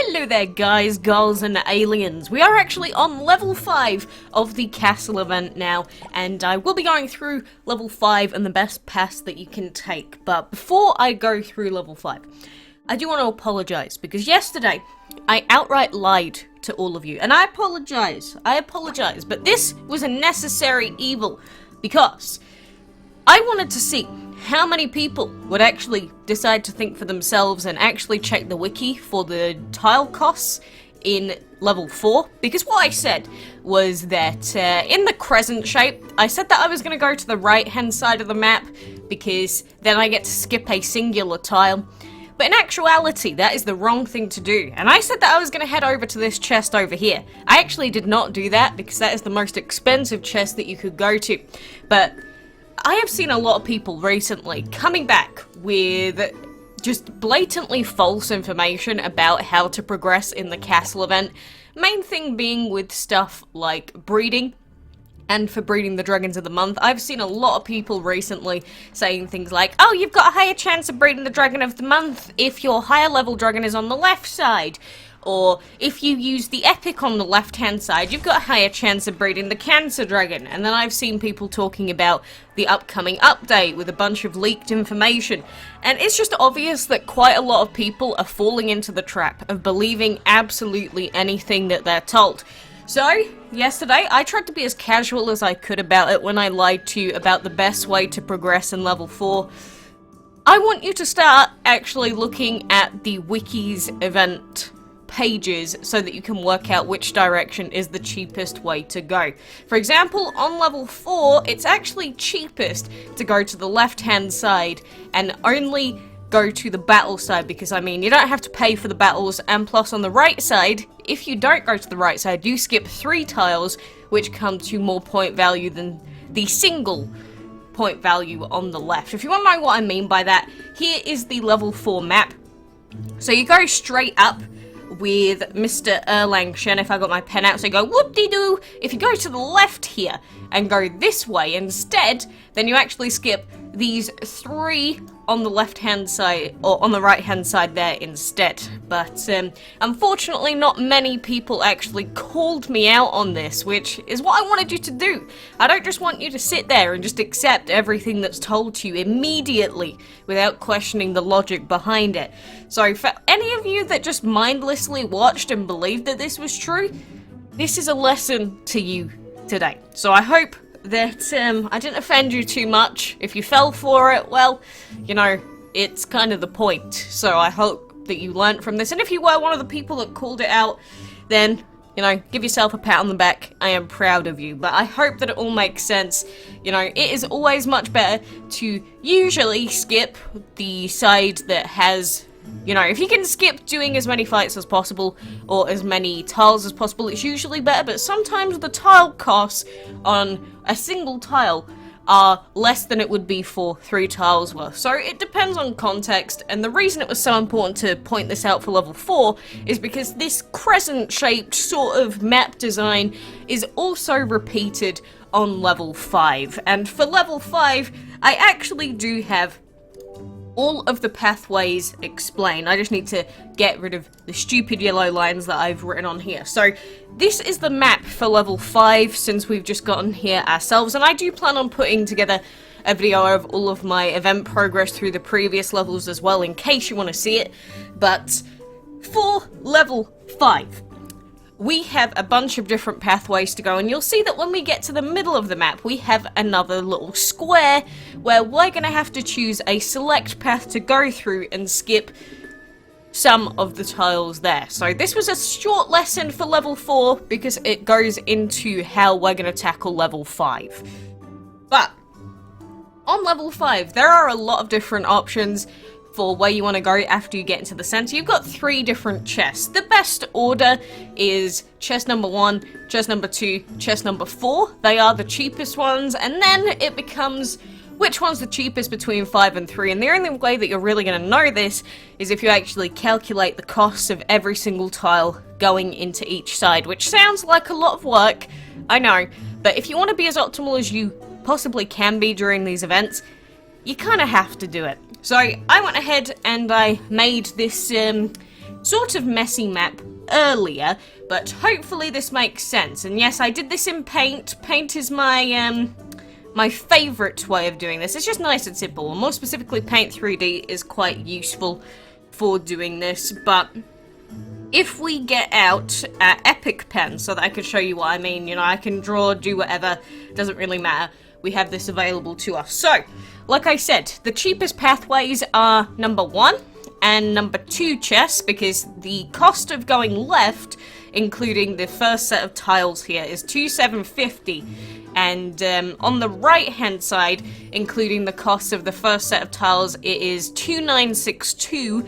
Hello there guys, girls and aliens. We are actually on level 5 of the castle event now, and I will be going through level 5 and the best paths that you can take. But before I go through level 5, I do want to apologise, because yesterday I outright lied to all of you, and I apologise, but this was a necessary evil, because I wanted to see how many people would actually decide to think for themselves and actually check the wiki for the tile costs in level 4. Because what I said was that in the crescent shape, I said that I was going to go to the right hand side of the map because then I get to skip a singular tile. But in actuality, that is the wrong thing to do. And I said that I was going to head over to this chest over here. I actually did not do that because that is the most expensive chest that you could go to. But I have seen a lot of people recently coming back with just blatantly false information about how to progress in the castle event. Main thing being with stuff like breeding. And for breeding the dragons of the month, I've seen a lot of people recently saying things like, oh, you've got a higher chance of breeding the dragon of the month if your higher level dragon is on the left side. Or if you use the epic on the left hand side, you've got a higher chance of breeding the cancer dragon. And then I've seen people talking about the upcoming update with a bunch of leaked information. And it's just obvious that quite a lot of people are falling into the trap of believing absolutely anything that they're told. So, yesterday, I tried to be as casual as I could about it when I lied to you about the best way to progress in level 4. I want you to start actually looking at the wiki's event pages so that you can work out which direction is the cheapest way to go. For example, on level 4, it's actually cheapest to go to the left-hand side and only go to the battle side, because I mean, you don't have to pay for the battles, and plus on the right side, if you don't go to the right side, you skip 3 tiles, which come to more point value than the single point value on the left. If you want to know what I mean by that, here is the level 4 map. So you go straight up with Mr. Erlang Shen, if I got my pen out, so you go whoop-de-doo. If you go to the left here and go this way instead, then you actually skip these 3 on the left hand side, or on the right hand side there instead. But unfortunately not many people actually called me out on this, which is what I wanted you to do. I don't just want you to sit there and just accept everything that's told to you immediately without questioning the logic behind it. So for any of you that just mindlessly watched and believed that this was true, this is a lesson to you today. So I hope that I didn't offend you too much. If you fell for it, well, you know, it's kind of the point. So I hope that you learnt from this. And if you were one of the people that called it out, then, you know, give yourself a pat on the back. I am proud of you. But I hope that it all makes sense. You know, it is always much better to usually skip the side that has, you know, if you can skip doing as many fights as possible or as many tiles as possible, it's usually better. But sometimes the tile costs on a single tile are less than it would be for 3 tiles worth. So it depends on context, and the reason it was so important to point this out for level 4 is because this crescent-shaped sort of map design is also repeated on level 5. And for level 5, I actually do have all of the pathways explained. I just need to get rid of the stupid yellow lines that I've written on here. So this is the map for level 5 since we've just gotten here ourselves, and I do plan on putting together a video of all of my event progress through the previous levels as well in case you want to see it. But for level 5, we have a bunch of different pathways to go, and you'll see that when we get to the middle of the map, we have another little square where we're going to have to choose a select path to go through and skip some of the tiles there. So this was a short lesson for level 4 because it goes into how we're going to tackle level 5. But on level 5, there are a lot of different options for where you want to go after you get into the center. You've got 3 different chests. The best order is chest number 1, chest number 2, chest number 4. They are the cheapest ones, and then it becomes which one's the cheapest between 5 and 3. And the only way that you're really going to know this is if you actually calculate the costs of every single tile going into each side, which sounds like a lot of work, I know, but if you want to be as optimal as you possibly can be during these events, you kind of have to do it. So I went ahead and I made this sort of messy map earlier, but hopefully this makes sense. And yes, I did this in Paint. Paint is my my favourite way of doing this. It's just nice and simple, and more specifically Paint 3D is quite useful for doing this. But if we get out Epic Pen so that I can show you what I mean, you know, I can draw, do whatever, doesn't really matter. We have this available to us. So, like I said, the cheapest pathways are number 1 and number 2 chests, because the cost of going left, including the first set of tiles here, is 2,750, and on the right hand side, including the cost of the first set of tiles, it is 2,962.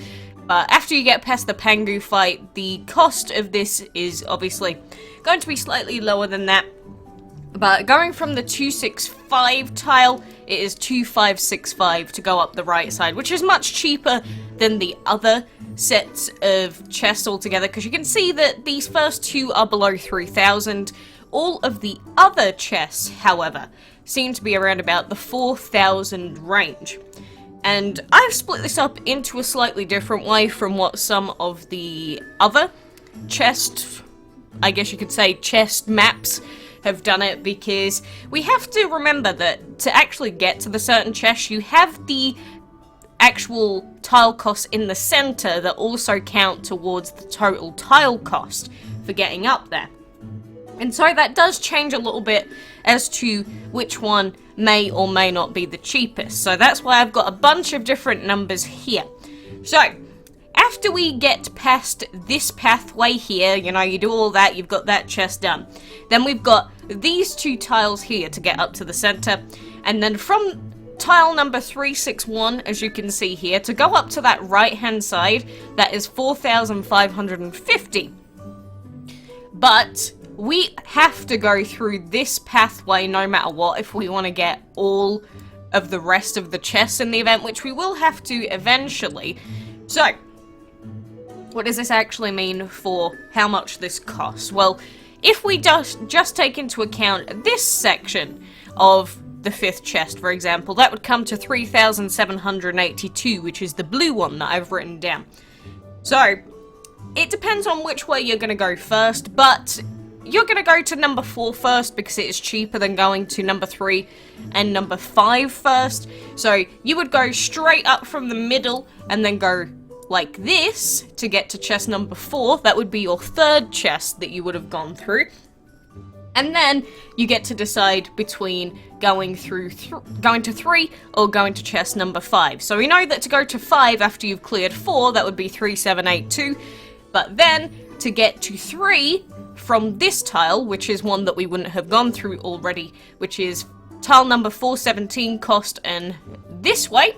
But after you get past the Pangu fight, the cost of this is obviously going to be slightly lower than that. But going from the 265 tile, it is 2565 to go up the right side, which is much cheaper than the other sets of chests altogether, because you can see that these first two are below 3,000. All of the other chests, however, seem to be around about the 4,000 range. And I've split this up into a slightly different way from what some of the other chest, I guess you could say, chest maps have done it, because we have to remember that to actually get to the certain chest, you have the actual tile costs in the center that also count towards the total tile cost for getting up there. And so that does change a little bit as to which one may or may not be the cheapest. So that's why I've got a bunch of different numbers here. So, after we get past this pathway here, you know, you do all that, you've got that chest done. Then we've got these two tiles here to get up to the center. And then from tile number 361, as you can see here, to go up to that right-hand side, that is 4,550. But we have to go through this pathway no matter what if we want to get all of the rest of the chests in the event, which we will have to eventually. So, what does this actually mean for how much this costs? Well, if we just take into account this section of the 5th chest, for example, that would come to 3,782, which is the blue one that I've written down. So, it depends on which way you're going to go first, but you're going to go to number 4 first because it is cheaper than going to number 3 and number 5 first. So, you would go straight up from the middle and then go like this to get to chest number 4. That would be your 3rd chest that you would have gone through. And then you get to decide between going through going to 3 or going to chest number 5. So we know that to go to 5 after you've cleared 4, that would be 3,782. But then to get to 3 from this tile, which is one that we wouldn't have gone through already, which is tile number 417 cost, and this way,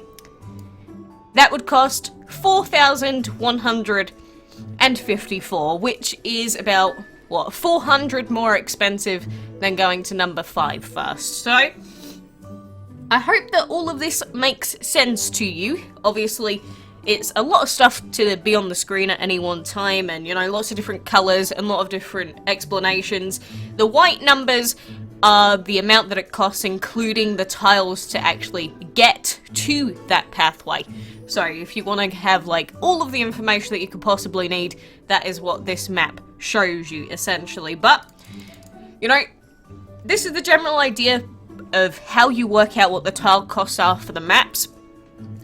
that would cost 4,154, which is about, what, 400 more expensive than going to number 5 first. So, I hope that all of this makes sense to you. Obviously, it's a lot of stuff to be on the screen at any one time, and, you know, lots of different colours and a lot of different explanations. The white numbers are the amount that it costs, including the tiles to actually get to that pathway. So if you want to have, like, all of the information that you could possibly need, that is what this map shows you, essentially. But, you know, this is the general idea of how you work out what the tile costs are for the maps.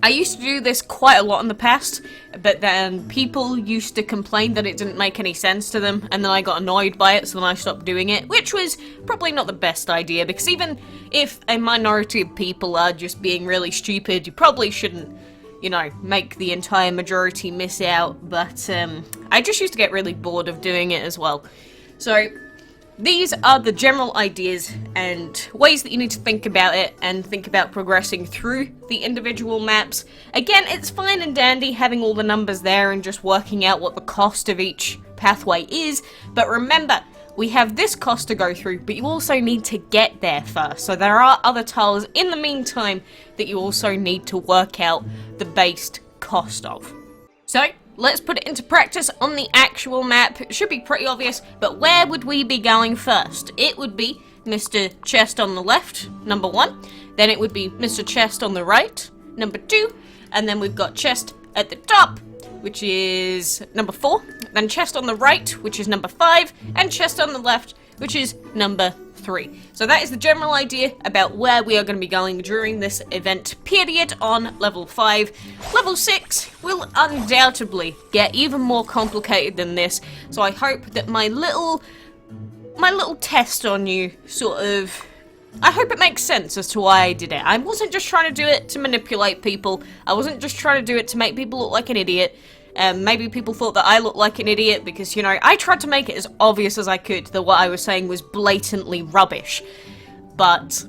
I used to do this quite a lot in the past, but then people used to complain that it didn't make any sense to them, and then I got annoyed by it, so then I stopped doing it, which was probably not the best idea, because even if a minority of people are just being really stupid, you probably shouldn't, you know, make the entire majority miss out. But I just used to get really bored of doing it as well. So these are the general ideas and ways that you need to think about it and think about progressing through the individual maps. Again, it's fine and dandy having all the numbers there and just working out what the cost of each pathway is, but remember, we have this cost to go through, but you also need to get there first. So there are other tiles in the meantime that you also need to work out the based cost of. So, let's put it into practice on the actual map. It should be pretty obvious, but where would we be going first? It would be Mr. Chest on the left, number 1. Then it would be Mr. Chest on the right, number 2. And then we've got Chest at the top, which is number 4, then chest on the right, which is number 5, and chest on the left, which is number 3. So that is the general idea about where we are going to be going during this event period on level 5. Level 6 will undoubtedly get even more complicated than this, so I hope that my little test on you I hope it makes sense as to why I did it. I wasn't just trying to do it to manipulate people. I wasn't just trying to do it to make people look like an idiot. Maybe people thought that I looked like an idiot because, you know, I tried to make it as obvious as I could that what I was saying was blatantly rubbish. But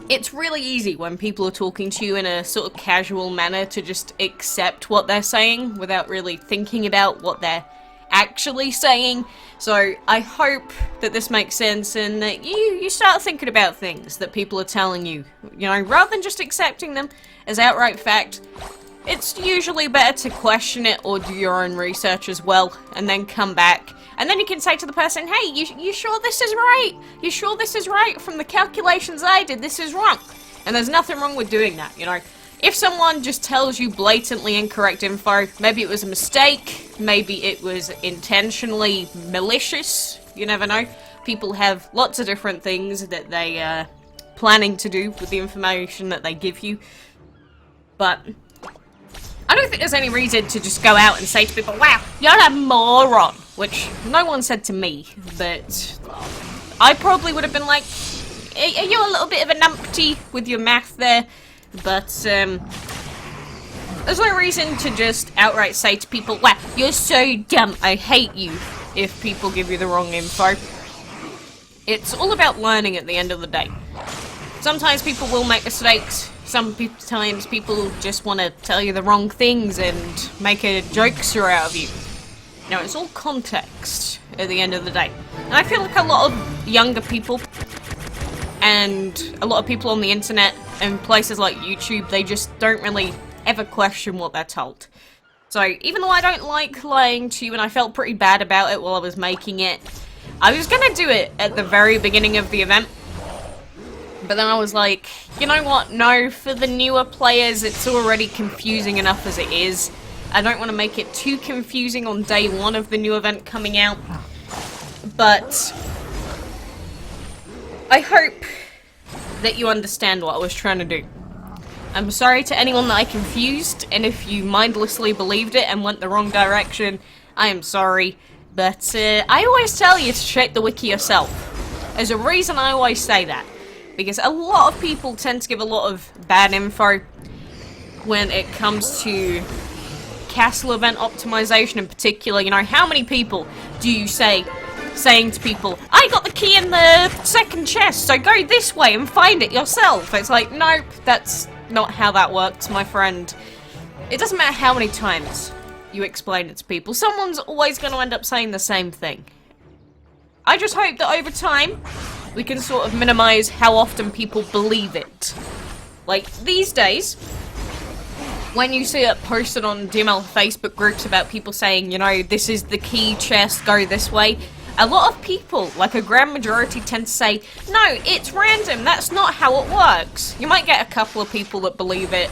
it's really easy when people are talking to you in a sort of casual manner to just accept what they're saying without really thinking about what they're actually saying. So I hope that this makes sense and that you start thinking about things that people are telling you, you know, rather than just accepting them as outright fact. It's usually better to question it or do your own research as well and then come back. And then you can say to the person, hey, you sure this is right? You sure this is right? From the calculations I did, this is wrong. And there's nothing wrong with doing that, you know. If someone just tells you blatantly incorrect info, maybe it was a mistake, maybe it was intentionally malicious, you never know. People have lots of different things that they are planning to do with the information that they give you. But I don't think there's any reason to just go out and say to people, wow, you're a moron, which no one said to me, but I probably would have been like, are you a little bit of a numpty with your math there? But there's no reason to just outright say to people, wow, you're so dumb, I hate you, if people give you the wrong info. It's all about learning at the end of the day. Sometimes people will make mistakes. Sometimes people just want to tell you the wrong things and make a jokester out of you. You know, it's all context at the end of the day. And I feel like a lot of younger people and a lot of people on the internet and places like YouTube, they just don't really ever question what they're told. So even though I don't like lying to you and I felt pretty bad about it while I was making it, I was gonna do it at the very beginning of the event. But then I was like, you know what, no, for the newer players it's already confusing enough as it is. I don't want to make it too confusing on day 1 of the new event coming out. But I hope that you understand what I was trying to do. I'm sorry to anyone that I confused, and if you mindlessly believed it and went the wrong direction, I am sorry. But I always tell you to check the wiki yourself. There's a reason I always say that. Because a lot of people tend to give a lot of bad info when it comes to castle event optimization in particular. You know, how many people do you saying to people, I got the key in the second chest, so go this way and find it yourself? It's like, nope, that's not how that works, my friend. It doesn't matter how many times you explain it to people. Someone's always going to end up saying the same thing. I just hope that over time, we can sort of minimize how often people believe it. Like, these days, when you see it posted on DML Facebook groups about people saying, you know, this is the key chest, go this way, a lot of people, like a grand majority, tend to say, no, it's random, that's not how it works. You might get a couple of people that believe it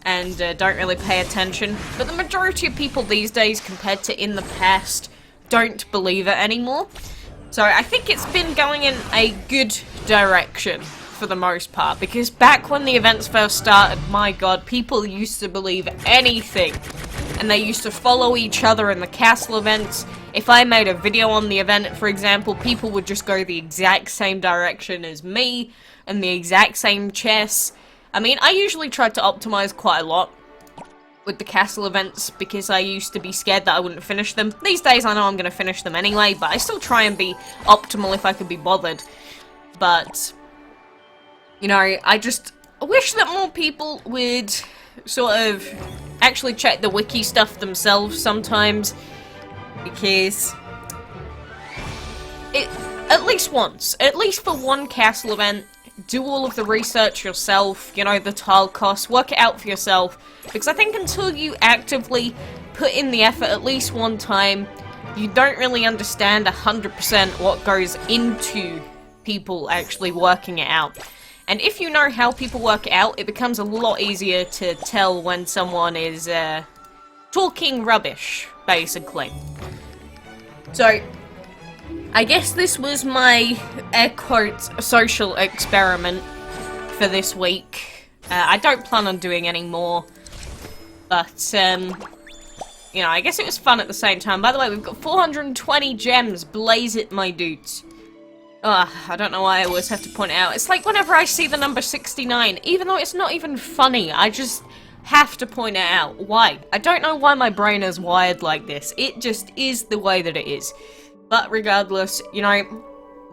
and don't really pay attention, but the majority of people these days, compared to in the past, don't believe it anymore. So I think it's been going in a good direction for the most part, because back when the events first started, my god, people used to believe anything, and they used to follow each other in the castle events. If I made a video on the event, for example, people would just go the exact same direction as me, and the exact same chests. I mean, I usually tried to optimize quite a lot with the castle events, because I used to be scared that I wouldn't finish them. These days I know I'm going to finish them anyway, but I still try and be optimal if I could be bothered. But, you know, I just wish that more people would sort of actually check the wiki stuff themselves sometimes, because at least once, at least for one castle event, do all of the research yourself, you know, the tile costs, work it out for yourself, because I think until you actively put in the effort at least one time, you don't really understand 100% what goes into people actually working it out. And if you know how people work it out, it becomes a lot easier to tell when someone is talking rubbish, basically. So, I guess this was my, air quotes, social experiment for this week. I don't plan on doing any more, but, you know, I guess it was fun at the same time. By the way, we've got 420 gems. Blaze it, my dudes. Ugh, I don't know why I always have to point it out. It's like whenever I see the number 69, even though it's not even funny, I just have to point it out. Why? I don't know why my brain is wired like this. It just is the way that it is. But regardless, you know,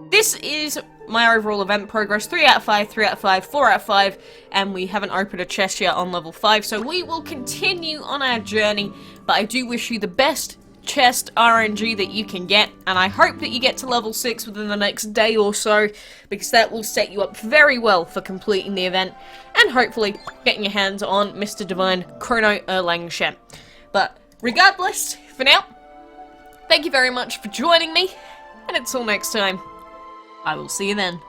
this is my overall event progress. 3 out of 5, 3 out of 5, 4 out of 5, and we haven't opened a chest yet on level 5, so we will continue on our journey, but I do wish you the best chest RNG that you can get, and I hope that you get to level 6 within the next day or so, because that will set you up very well for completing the event, and hopefully getting your hands on Mr. Divine Chrono Erlangshem. But regardless, for now, thank you very much for joining me, and until next time, I will see you then.